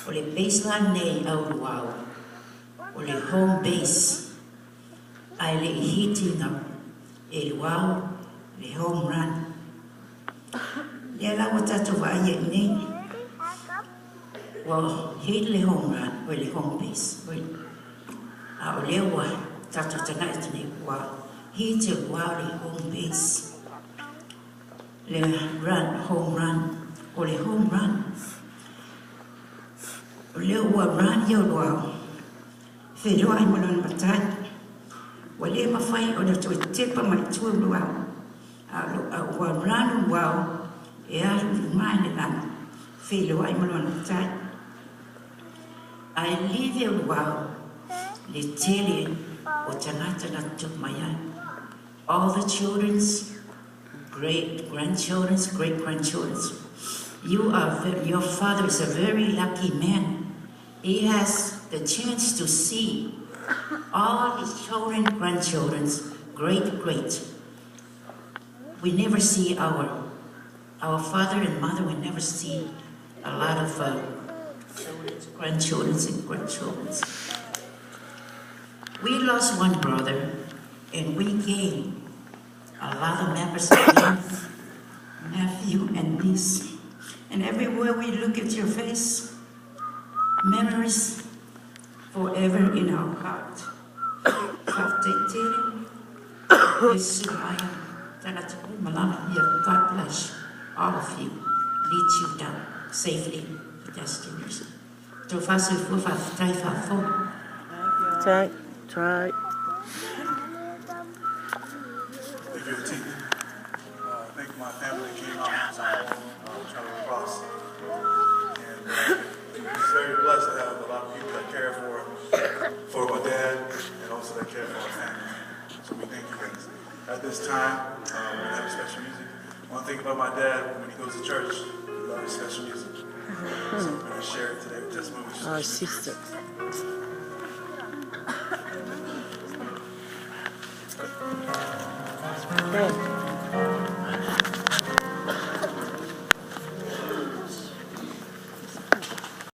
o le baseline nei au luau, o le home base, ai le hitinga e luau, le home run. Le lawa tatu wa ia nei, wa hit le home run, o le home base, a o le wa tatu tana itini wa hit luau le home base. Le run, home run, o le home run. O le ua run ia luau. Wheroa i malona matai. Wa le mawhai o le toi tepa mai tua luau. A ua run luau e aru mai le lana. Wheroa i malona matai. Ai live luau le tele o tangata na tuk mai ai. All the children's great-grandchildren, great-grandchildren. Your father is a very lucky man. He has the chance to see all his children, grandchildren, great. We never see our father and mother, we never see a lot of grandchildren and grandchildren. We lost one brother and we gained a lot of members of nephew and niece. And everywhere we look at your face, memories forever in our heart. God bless all of you. Lead you down safely to destination. Try. I think my family came out traveling across, and he's very blessed to have a lot of people that care for my dad, and also that care for our family. So we thank you guys. At this time, we have special music. One thing about my dad, when he goes to church, he loves special music. So we're going to share it today with testimony. Our sister. Okay.